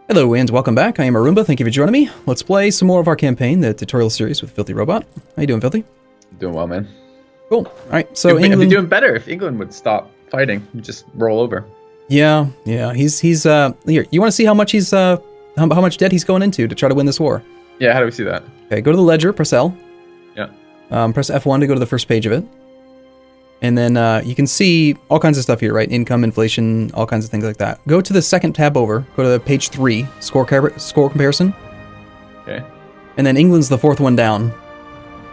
Hello and welcome back. I am Arumba. Thank you for joining me. Let's play some more of our campaign, the tutorial series with FilthyRobot. How you doing, Filthy? Doing well, man. Cool. All right. So It'd England be doing better if England would stop fighting and just roll over. Yeah. He's here. You want to see how much he's how much debt he's going into to try to win this war? Yeah. How do we see that? Okay. Go to the ledger. Press L. Yeah. Press F1 to go to the first page of it, and then you can see all kinds of stuff here, right? Income, inflation, all kinds of things like that. Go to the second tab over. Go to page 3, score comparison. Okay. And then England's the fourth one down.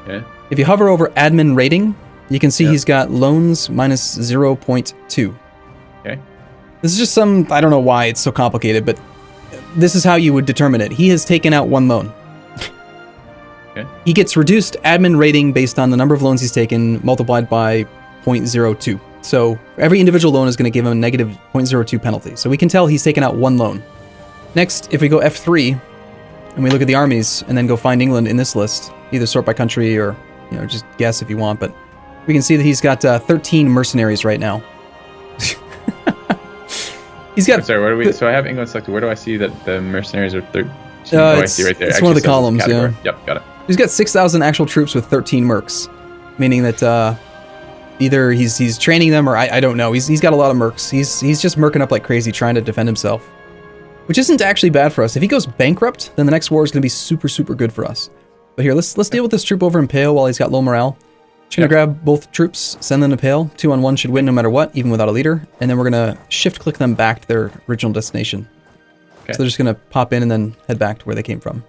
Okay. If you hover over admin rating, you can see he's got loans minus 0.2. Okay. This is just I don't know why it's so complicated, but this is how you would determine it. He has taken out one loan. Okay. He gets reduced admin rating based on the number of loans he's taken multiplied by 0.02. So every individual loan is going to give him a negative 0.02 penalty. So we can tell he's taken out one loan. Next, if we go F3 and we look at the armies and then go find England in this list, either sort by country or just guess if you want, but we can see that he's got 13 mercenaries right now. He's got. Sorry, what do we? So I have England selected. Where do I see that the mercenaries are 13? I see right there. It's one of the columns. Yeah. Yep, got it. He's got 6,000 actual troops with 13 mercs, meaning that either he's training them or I don't know. He's got a lot of mercs. He's just merking up like crazy trying to defend himself, which isn't actually bad for us. If he goes bankrupt, then the next war is going to be super good for us. But here, let's deal with this troop over in Pale while he's got low morale. Just gonna grab both troops, send them to Pale. 2-on-1 should win no matter what, even without a leader. And then we're gonna shift click them back to their original destination. Okay. So they're just gonna pop in and then head back to where they came from.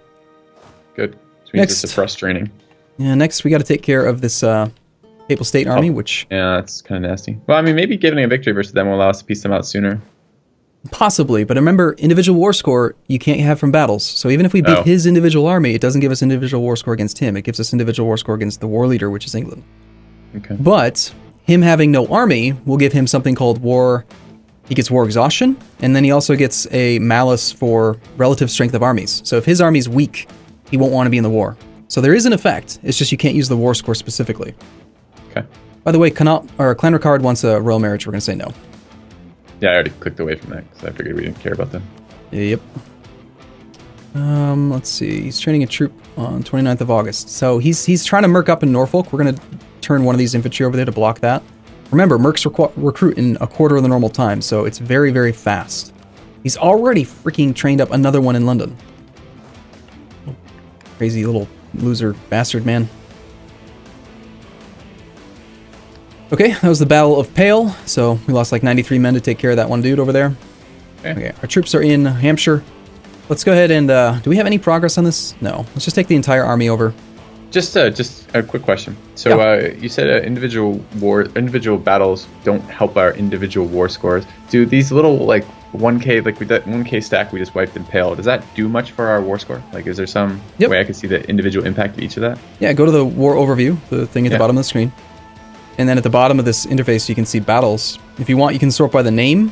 Good. So next, it's frustrating. Yeah. Next, we got to take care of this Papal State army, which yeah, that's kind of nasty. Well, I mean, maybe giving a victory versus them will allow us to piece them out sooner. possibly, but remember, individual war score you can't have from battles. So even if we beat his individual army, it doesn't give us individual war score against him. It gives us individual war score against the war leader, which is England. Okay. But him having no army will give him something called war. He gets war exhaustion, and then he also gets a malus for relative strength of armies. So if his army's weak, he won't want to be in the war. So there is an effect. It's just you can't use the war score specifically. Okay. By the way, Clan Ricard wants a royal marriage. We're going to say no. Yeah, I already clicked away from that because I figured we didn't care about them. Yep. Let's see. He's training a troop on 29th of August. So he's trying to merc up in Norfolk. We're going to turn one of these infantry over there to block that. Remember, mercs recruit in a quarter of the normal time, so it's very, very fast. He's already freaking trained up another one in London. Crazy little loser bastard, man. Okay, that was the Battle of Pale. So we lost like 93 men to take care of that one dude over there. Okay, our troops are in Hampshire. Let's go ahead and, do we have any progress on this? No. Let's just take the entire army over. Just a quick question. So you said individual battles don't help our individual war scores. Do these little like 1K, like with that 1K stack we just wiped in Pale, does that do much for our war score? Like, is there some way I can see the individual impact of each of that? Yeah, go to the war overview, the thing at the bottom of the screen. And then at the bottom of this interface, you can see battles. If you want, you can sort by the name.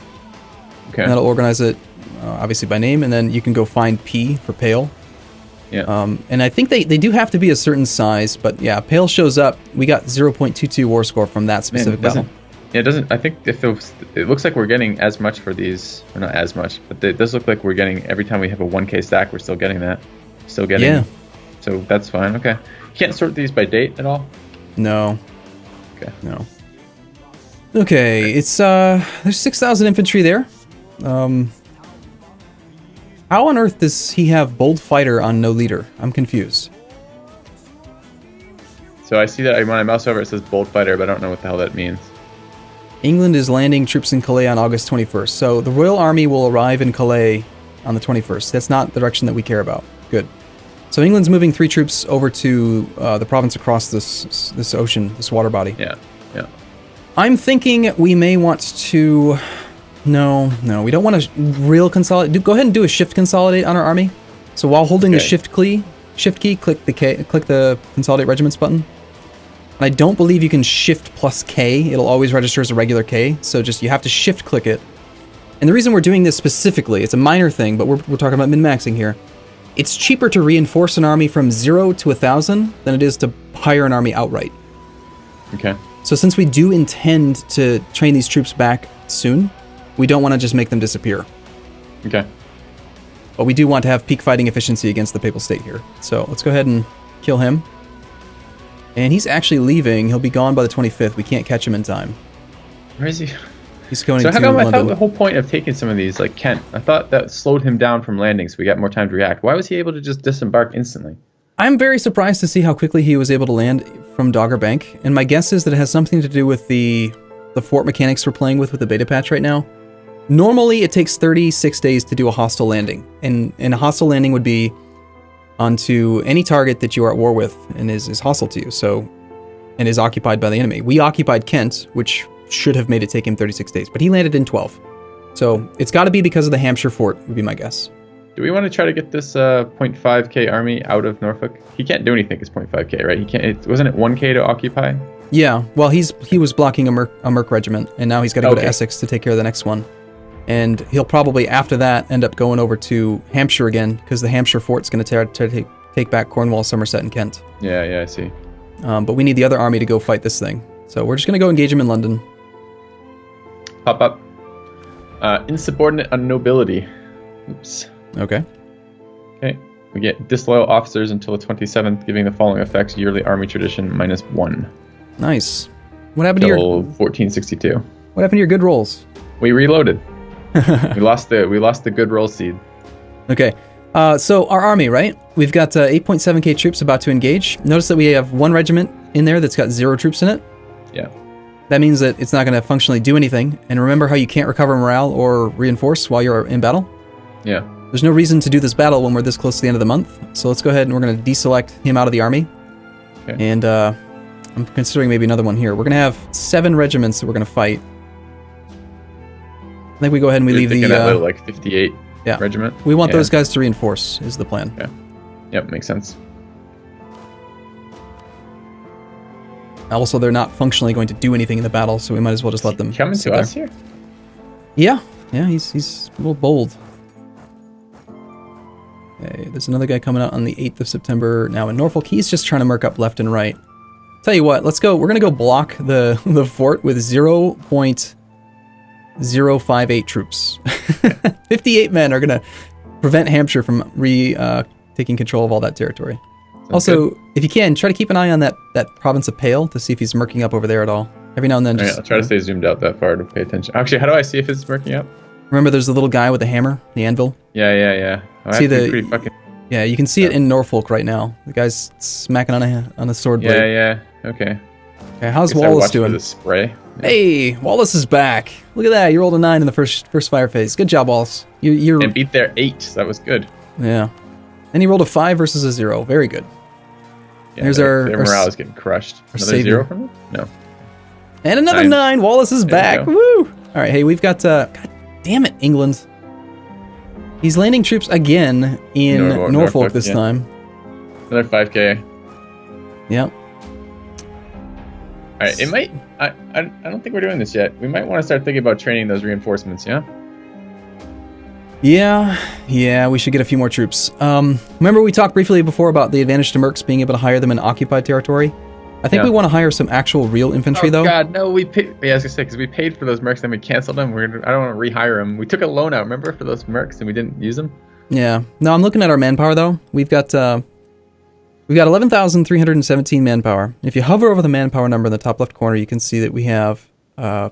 Okay. And that'll organize it, obviously by name. And then you can go find P for Pale. Yeah. And I think they do have to be a certain size, but yeah, Pale shows up. We got 0.22 war score from that specific battle. Yeah, it doesn't. I think if it looks like we're getting as much for these, or not as much, but it does look like we're getting every time we have a 1K stack, we're still getting that. Yeah. So that's fine. Okay. You can't sort these by date at all? No. Okay. No. Okay, it's there's 6,000 infantry there. How on earth does he have bold fighter on no leader? I'm confused. So I see that when I mouse over it says bold fighter, but I don't know what the hell that means. England is landing troops in Calais on August 21st. So the Royal Army will arrive in Calais on the 21st. That's not the direction that we care about. Good. So England's moving 3 troops over to the province across this ocean, this water body. Yeah. I'm thinking we may want to... No, we don't want to real consolidate. Go ahead and do a shift consolidate on our army. So while holding the shift key, click the consolidate regiments button. And I don't believe you can shift plus K. It'll always register as a regular K. So you have to shift click it. And the reason we're doing this specifically, it's a minor thing, but we're talking about min-maxing here. It's cheaper to reinforce an army from 0 to 1,000 than it is to hire an army outright. Okay. So since we do intend to train these troops back soon, we don't want to just make them disappear. Okay. But we do want to have peak fighting efficiency against the Papal State here. So let's go ahead and kill him. And he's actually leaving. He'll be gone by the 25th. We can't catch him in time. Where is he? He's going so to how come London. I thought the whole point of taking some of these, like Kent, I thought that slowed him down from landing so we got more time to react. Why was he able to just disembark instantly? I'm very surprised to see how quickly he was able to land from Dogger Bank. And my guess is that it has something to do with the fort mechanics we're playing with the beta patch right now. Normally, it takes 36 days to do a hostile landing. And a hostile landing would be onto any target that you are at war with and is hostile to you, so, and is occupied by the enemy. We occupied Kent, which should have made it take him 36 days, but he landed in 12. So it's got to be because of the Hampshire fort, would be my guess. Do we want to try to get this 0.5k army out of Norfolk? He can't do anything. It's 0.5k, right? He can't. Wasn't it 1k to occupy? Yeah. Well, he was blocking a Merc regiment, and now he's got to go to Essex to take care of the next one. And he'll probably after that end up going over to Hampshire again because the Hampshire fort's going to take back Cornwall, Somerset, and Kent. Yeah, I see. But we need the other army to go fight this thing, so we're just going to go engage him in London. Pop up. Insubordinate on nobility. Oops. Okay. We get disloyal officers until the 27th, giving the following effects: yearly army tradition -1. Nice. What happened to your 1462? What happened to your good rolls? We reloaded. we lost the good roll seed. Okay. So our army, right? We've got 8.7k troops about to engage. Notice that we have one regiment in there that's got 0 troops in it. Yeah. That means that it's not going to functionally do anything. And remember how you can't recover morale or reinforce while you're in battle? Yeah. There's no reason to do this battle when we're this close to the end of the month. So let's go ahead and we're going to deselect him out of the army. Okay. And I'm considering maybe another one here. We're going to have 7 regiments that we're going to fight. I think we go ahead and we leave the that little, like 58 regiment. We want those guys to reinforce is the plan. Okay. Yep, makes sense. Also, they're not functionally going to do anything in the battle, so we might as well just let them coming to us here. Yeah, he's a little bold. Okay, there's another guy coming out on the 8th of September now in Norfolk. He's just trying to merc up left and right. Tell you what, let's go. We're gonna go block the fort with 0.058 troops. 58 men are gonna prevent Hampshire from taking control of all that territory. Sounds also, good. If you can, try to keep an eye on that province of Pale to see if he's merking up over there at all. Every now and then, I'll try to stay zoomed out that far to pay attention. Actually, how do I see if it's merking up? Remember, there's the little guy with the hammer, the anvil. Yeah. See pretty fucking... Yeah, you can see it in Norfolk right now. The guy's smacking on a sword blade. Yeah. Okay. How's Wallace doing? The spray. Yeah. Hey, Wallace is back. Look at that. You rolled a 9 in the first fire phase. Good job, Wallace. You're and beat their 8. So that was good. Yeah. And he rolled a 5 versus a 0. Very good. Yeah, their morale is getting crushed. Another 0 from them? No. And another 9. Wallace is back. Woo! All right. Hey, we've got. God damn it, England. He's landing troops again in Norfolk this time. Another 5k. Yep. All right, it might. I don't think we're doing this yet. We might want to start thinking about training those reinforcements. Yeah. Yeah. We should get a few more troops. Remember we talked briefly before about the advantage to mercs being able to hire them in occupied territory. I think we want to hire some actual real infantry though. Oh God, no! We paid. Yeah, I was gonna say because we paid for those mercs, then we canceled them. I don't want to rehire them. We took a loan out, remember, for those mercs, and we didn't use them. Yeah. No, I'm looking at our manpower though. We've got 11,317 manpower. If you hover over the manpower number in the top left corner, you can see that we have to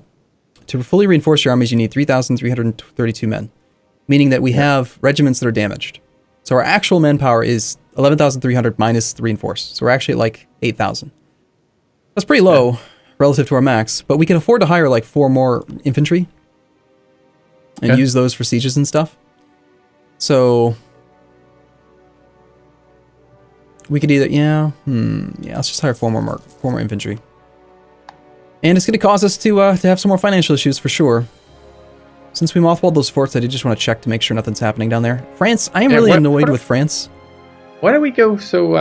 fully reinforce your armies, you need 3,332 men, meaning that we have regiments that are damaged. So our actual manpower is 11,300 minus the reinforce. So we're actually at like 8,000. That's pretty low relative to our max, but we can afford to hire like 4 more infantry and use those for sieges and stuff. So we could either, let's just hire 4 more infantry. And it's going to cause us to have some more financial issues for sure. Since we mothballed those forts, I did just want to check to make sure nothing's happening down there. France, I am really annoyed with France. Why did we go so,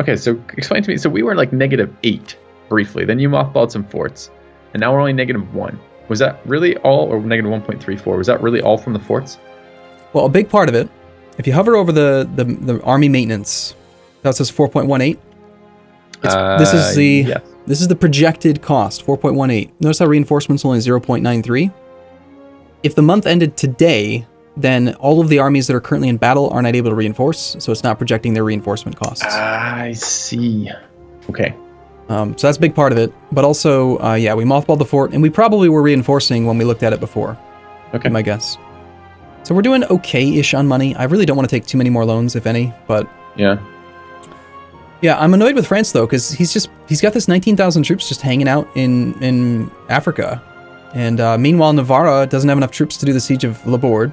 okay, so explain to me, so we were like -8 briefly, then you mothballed some forts, and now we're only -1. Was that really all, or -1.34, was that really all from the forts? Well, a big part of it, if you hover over the army maintenance, that says 4.18. This is the projected cost, 4.18. Notice how reinforcements only 0.93. If the month ended today, then all of the armies that are currently in battle are not able to reinforce, so it's not projecting their reinforcement costs. I see. Okay. So that's a big part of it. But also, yeah, we mothballed the fort, and we probably were reinforcing when we looked at it before. Okay. My guess. So we're doing okay-ish on money. I really don't want to take too many more loans, if any, but... Yeah. Yeah, I'm annoyed with France, though, because he's got this 19,000 troops just hanging out in Africa. And meanwhile, Navarra doesn't have enough troops to do the siege of Le Bourd.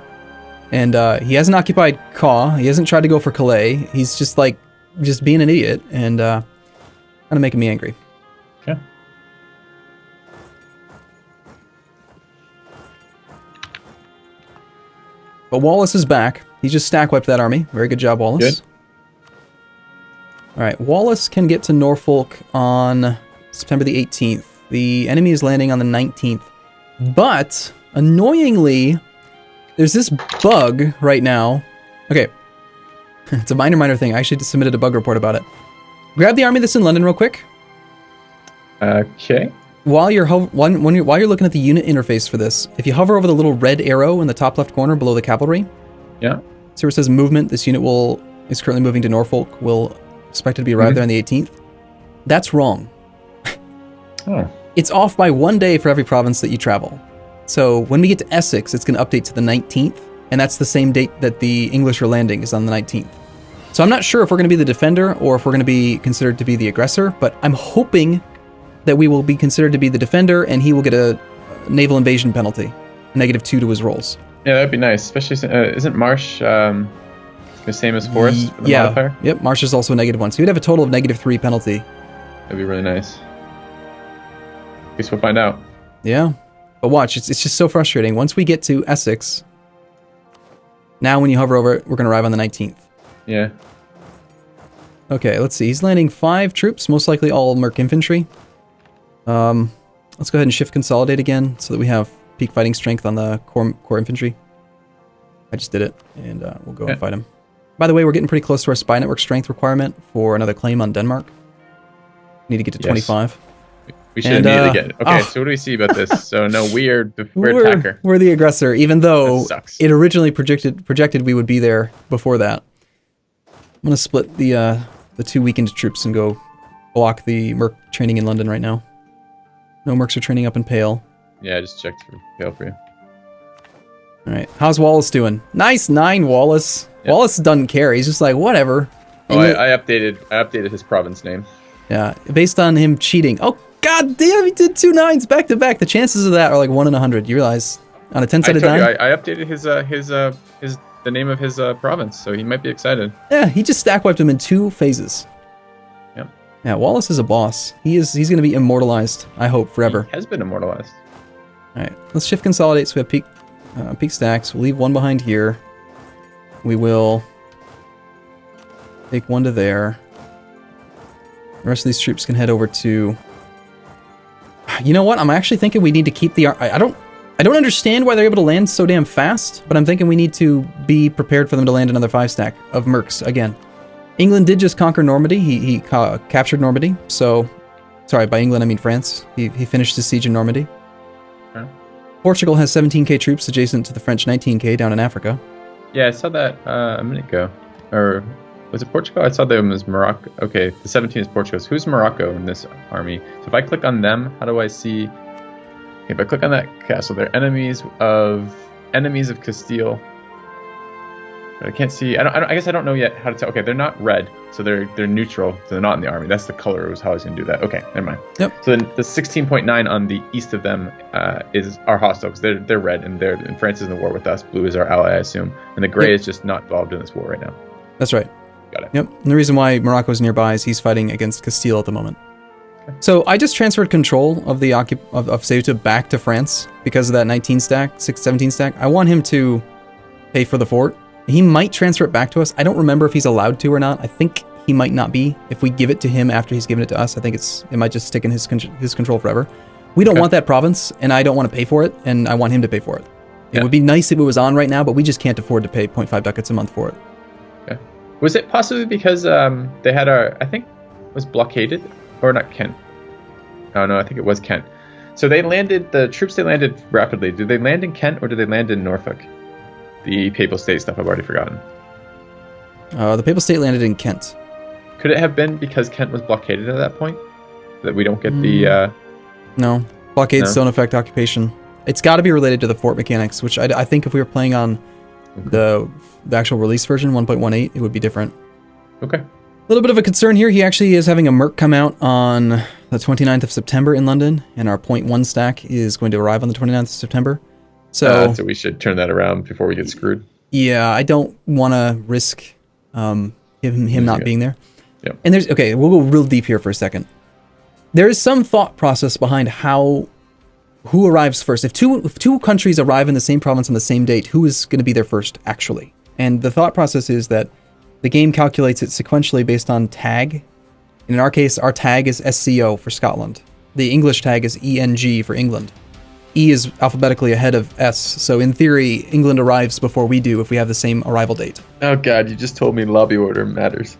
And he hasn't occupied Caen. He hasn't tried to go for Calais. He's just being an idiot, and kind of making me angry. Okay. But Wallace is back. He just stack wiped that army. Very good job, Wallace. Good. All right, Wallace can get to Norfolk on September the 18th. The enemy is landing on the 19th. But, annoyingly, there's this bug right now. Okay. It's a minor thing. I actually just submitted a bug report about it. Grab the army that's in London real quick. Okay. While you're looking at the unit interface for this, if you hover over the little red arrow in the top left corner below the cavalry, Yeah. so where it says movement, this unit is currently moving to Norfolk, will expected to be arrived there on the 18th. That's wrong. Oh. It's off by 1 day for every province that you travel. So when we get to Essex, it's going to update to the 19th, and that's the same date that the English are landing is on the 19th. So I'm not sure if we're going to be the defender or if we're going to be considered to be the aggressor, but I'm hoping that we will be considered to be the defender and he will get a naval invasion penalty, -2 to his rolls. Yeah, that'd be nice. Especially, isn't Marsh the same as Forest for the modifier? Yep, Marsh is also a -1. So he would have a total of -3 penalty. That'd be really nice. Guess we'll find out. Yeah. But watch, it's just so frustrating. Once we get to Essex, now when you hover over it, we're going to arrive on the 19th. Yeah. Okay, let's see. He's landing 5 troops, most likely all Merc infantry. Let's go ahead and shift consolidate again so that we have peak fighting strength on the core infantry. I just did it, and we'll go and fight him. By the way, we're getting pretty close to our spy network strength requirement for another claim on Denmark. Need to get to 25. We should have needed to get. Okay, so what do we see about this? So no, we're attacker. We're the aggressor, even though it originally projected we would be there before that. I'm gonna split the 2 weakened troops and go block the Merc training in London right now. No Mercs are training up in Pale. Yeah, I just checked for Pale for you. All right, how's Wallace doing? Nice 9, Wallace. Yep. Wallace doesn't care. He's just like whatever. Oh, I updated his province name. Yeah, based on him cheating. Oh god damn, he did 2 9s back to back. The chances of that are like 1 in 100. You realize on a 10-sided die. I updated the name of his province, so he might be excited. Yeah, he just stack wiped him in 2 phases. Yep. Yeah, Wallace is a boss. He's going to be immortalized, I hope, forever. He has been immortalized. All right, let's shift consolidate so we have peak stacks. We'll leave 1 behind here. We will take 1 to there. The rest of these troops can head over to... You know what? I'm actually thinking we need to keep the... I don't understand why they're able to land so damn fast, but I'm thinking we need to be prepared for them to land another 5 stack of Mercs again. England did just conquer Normandy. He captured Normandy, so... Sorry, by England I mean France. He finished his siege in Normandy. Okay. Portugal has 17k troops adjacent to the French 19k down in Africa. Yeah, I saw that a minute ago. Or... Was it Portugal? I saw them as Morocco. Okay, the 17 is Portugal. So who's Morocco in this army? So if I click on them, how do I see... Okay, if I click on that castle, they're enemies of Castile. But I can't see... I guess I don't know yet how to tell. Okay, they're not red, so they're neutral, so they're not in the army. That's the color was how I was going to do that. Okay, never mind. Yep. So then the 16.9 on the east of them are hostile, because they're red, and France is in the war with us. Blue is our ally, I assume. And the gray is just not involved in this war right now. That's right. Got it. Yep. And the reason why Morocco's nearby is he's fighting against Castile at the moment. Okay. So I just transferred control of the of Ceuta back to France because of that 17 stack. I want him to pay for the fort. He might transfer it back to us. I don't remember if he's allowed to or not. I think he might not be. If we give it to him after he's given it to us, I think it might just stick in his control forever. We don't want that province, and I don't want to pay for it, and I want him to pay for it. It would be nice if it was on right now, but we just can't afford to pay 0.5 ducats a month for it. Okay. Was it possibly because they had I think, was blockaded? Or not Kent? Oh no, I think it was Kent. So the troops they landed rapidly. Did they land in Kent or did they land in Norfolk? the Papal State stuff I've already forgotten. The Papal State landed in Kent. Could it have been because Kent was blockaded at that point? That we don't get the... No. Blockades don't affect occupation. It's got to be related to the fort mechanics, which I think if we were playing on the actual release version, 1.18, it would be different. Okay. A little bit of a concern here. He actually is having a Merc come out on the 29th of September in London, and our 0.1 stack is going to arrive on the 29th of September. So we should turn that around before we get screwed. Yeah, I don't want to risk him not being there. Yep. And we'll go real deep here for a second. There is some thought process behind who arrives first. If two countries arrive in the same province on the same date, who is going to be there first, actually? And the thought process is that the game calculates it sequentially based on tag. And in our case, our tag is SCO for Scotland. The English tag is ENG for England. E is alphabetically ahead of S, so in theory, England arrives before we do if we have the same arrival date. Oh god, you just told me lobby order matters.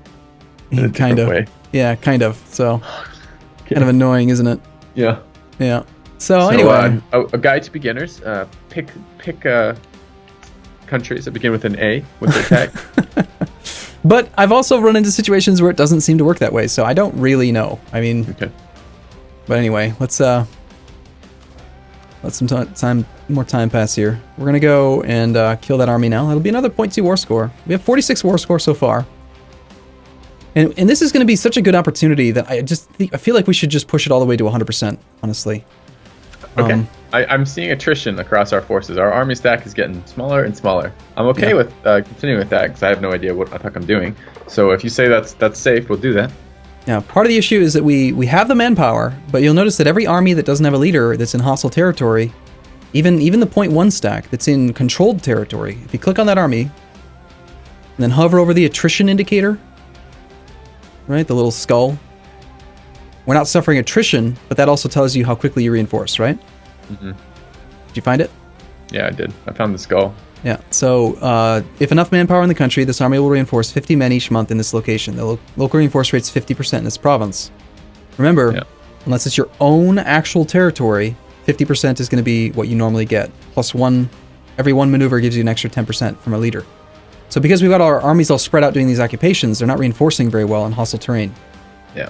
Kind of. Way. Yeah, kind of. So, kind of annoying, isn't it? Yeah. Yeah. So anyway, a guide to beginners. Pick countries that begin with an A with their tag. But I've also run into situations where it doesn't seem to work that way, so I don't really know. I mean, okay. But anyway, let's let some more time pass here. We're gonna go and kill that army now. It'll be another 0.2 war score. We have 46 war score so far. And this is going to be such a good opportunity that I feel like we should just push it all the way to 100%, honestly. Okay. I'm seeing attrition across our forces. Our army stack is getting smaller and smaller. I'm okay with continuing with that because I have no idea what the heck I'm doing. So if you say that's safe, we'll do that. Now, part of the issue is that we have the manpower, but you'll notice that every army that doesn't have a leader that's in hostile territory, even the 0.1 stack that's in controlled territory, if you click on that army, and then hover over the attrition indicator, right, the little skull, we're not suffering attrition, but that also tells you how quickly you reinforce, right? Mm-hmm. Did you find it? Yeah, I did. I found the skull. Yeah, so if enough manpower in the country, this army will reinforce 50 men each month in this location. The local reinforce rate's 50% in this province. Remember, unless it's your own actual territory, 50% is going to be what you normally get. Plus every one maneuver gives you an extra 10% from a leader. So because we've got our armies all spread out doing these occupations, they're not reinforcing very well in hostile terrain. Yeah,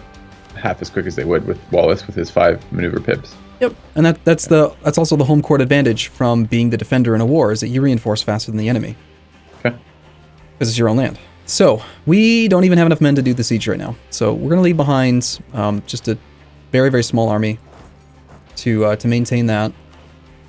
half as quick as they would with Wallace with his 5 maneuver pips. Yep, and that's also the home court advantage from being the defender in a war, is that you reinforce faster than the enemy. Okay. Because it's your own land. So, we don't even have enough men to do the siege right now. So, we're going to leave behind just a very, very small army to maintain that.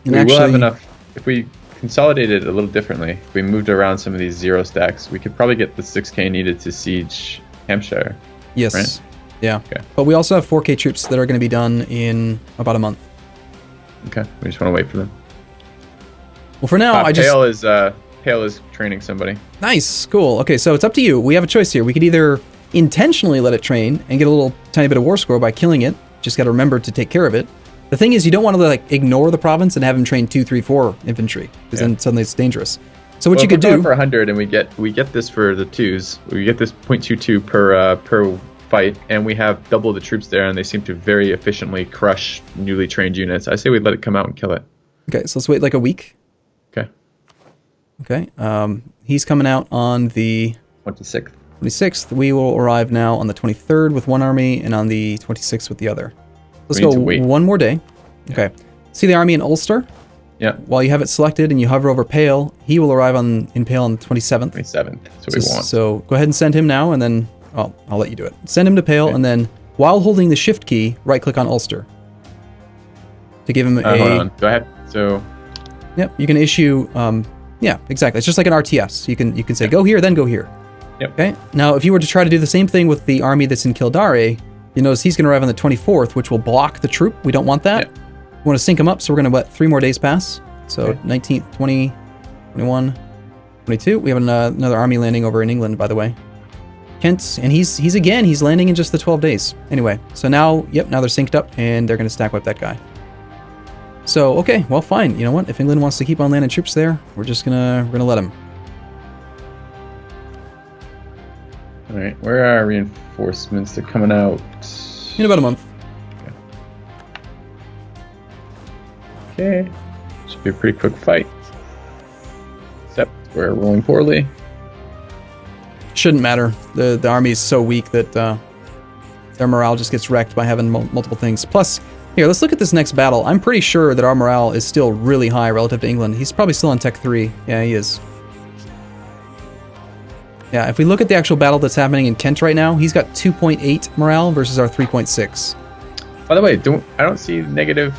And we will have enough, if we consolidated a little differently, if we moved around some of these 0 stacks, we could probably get the 6k needed to siege Hampshire. Yes. Right? Yeah. Okay. But we also have 4k troops that are going to be done in about a month. Okay. We just want to wait for them. Well, for now, Pale is training somebody. Nice. Cool. Okay, so it's up to you. We have a choice here. We could either intentionally let it train and get a little tiny bit of war score by killing it. Just got to remember to take care of it. The thing is, you don't want to ignore the province and have him train 2, 3, 4 infantry, because then suddenly it's dangerous. So what you could do for 100, and we get this for the 2s. We get this 0.22 per fight, and we have double the troops there, and they seem to very efficiently crush newly trained units. I say we let it come out and kill it. Okay, so let's wait like a week. Okay. Okay. He's coming out on the 26th. 26th. We will arrive now on the 23rd with one army, and on the 26th with the other. Let's go one more day. Yeah. Okay. See the army in Ulster? Yeah. While you have it selected and you hover over Pale, he will arrive in Pale on the 27th. 27th. That's what we want. So go ahead and send him now, and then I'll let you do it. Send him to Pale, and then while holding the Shift key, right-click on Ulster to give him a. Hold on. Go ahead. So. Yep. You can issue. Yeah. Exactly. It's just like an RTS. You can say go here, then go here. Yep. Okay. Now, if you were to try to do the same thing with the army that's in Kildare, you notice he's going to arrive on the 24th, which will block the troop. We don't want that. Yep. We want to sync him up, so we're going to let 3 more days pass. So 19th, 20, 21, 22. We have another army landing over in England, by the way. Kent, and he's landing in just the 12 days. Anyway, so now they're synced up, and they're going to stack wipe that guy. So, okay, well, fine. You know what? If England wants to keep on landing troops there, we're gonna let them. All right, where are our reinforcements? They're coming out in about a month. Okay. Should be a pretty quick fight. Except We're rolling poorly. Shouldn't matter. The army is so weak that their morale just gets wrecked by having multiple things. Plus, here, let's look at this next battle. I'm pretty sure that our morale is still really high relative to England. He's probably still on Tech 3. Yeah, he is. Yeah, if we look at the actual battle that's happening in Kent right now, he's got 2.8 morale versus our 3.6. By the way, I don't see negative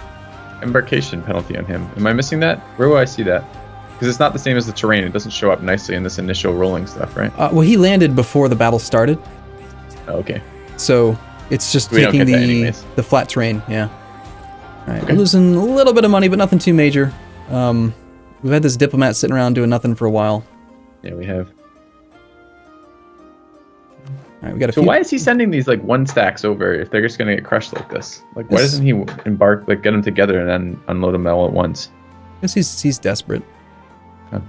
embarkation penalty on him. Am I missing that? Where will I see that? Because it's not the same as the terrain. It doesn't show up nicely in this initial rolling stuff, right? Well, he landed before the battle started. Oh, okay. So it's just taking the flat terrain, yeah. All right, okay. We're losing a little bit of money, but nothing too major. We've had this diplomat sitting around doing nothing for a while. Yeah, we have. All right, we got a So why is he sending these like one stacks over if they're just gonna get crushed like this? Like, why doesn't he embark, like, get them together and then unload them all at once? Because he's desperate. Oh.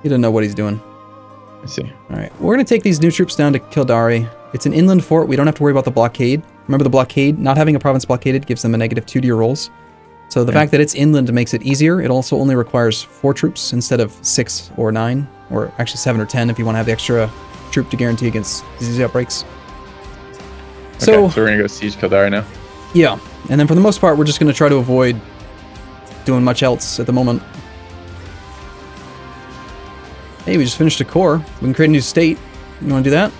He doesn't know what he's doing. I see. All right, we're gonna take these new troops down to Kildare. It's an inland fort. We don't have to worry about the blockade. Remember the blockade? Not having a province blockaded gives them a -2 to your rolls. So the fact that it's inland makes it easier. It also only requires 4 troops instead of 6 or 9, or actually 7 or 10 if you want to have the extra troop to guarantee against disease outbreaks. Okay, so we're gonna go siege Kildare now? Yeah, and then for the most part, we're just gonna try to avoid doing much else at the moment. Hey, we just finished a core. We can create a new state. You wanna do that?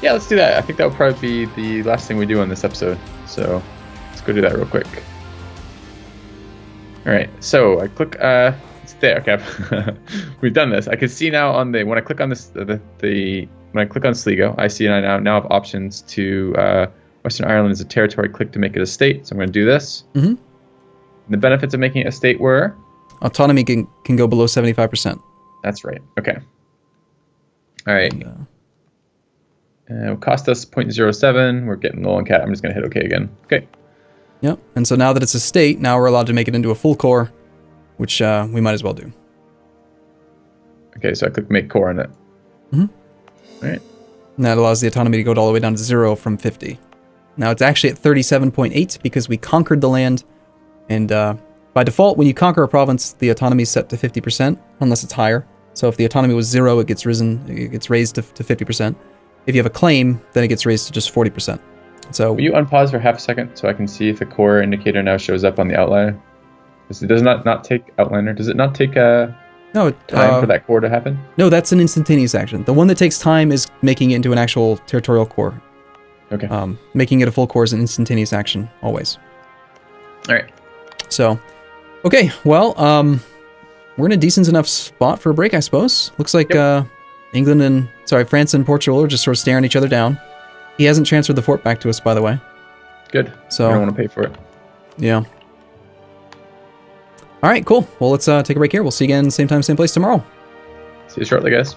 Yeah, let's do that. I think that would probably be the last thing we do on this episode. So let's go do that real quick. All right, so I click, it's there, okay. We've done this. I can see now on when I click on this, when I click on Sligo, I see I now have options to, Western Ireland is a territory, click to make it a state. So I'm gonna do this. Mm-hmm. The benefits of making it a state were? Autonomy can go below 75%. That's right, okay. All right. And, it will cost us 0.07. We're getting low on cat. I'm just gonna hit okay again. Okay. Yep, and so now that it's a state, now we're allowed to make it into a full core, which we might as well do. Okay, so I click make core on it. Mm-hmm. All right. And that allows the autonomy to go all the way down to 0 from 50. Now it's actually at 37.8 because we conquered the land, and by default, when you conquer a province, the autonomy is set to 50%, unless it's higher. So if the autonomy was 0, it gets raised to 50%. If you have a claim, then it gets raised to just 40%. So will you unpause for half a second so I can see if the core indicator now shows up on the outliner? Does it not take outliner? Does it not take time for that core to happen? No, that's an instantaneous action. The one that takes time is making it into an actual territorial core. Okay. Making it a full core is an instantaneous action, always. All right. So, okay, well, we're in a decent enough spot for a break, I suppose. Looks like France and Portugal are just sort of staring each other down. He hasn't transferred the fort back to us, by the way. Good. So I don't want to pay for it. Yeah. All right, cool. Well, let's take a break here. We'll see you again, same time, same place tomorrow. See you shortly, guys.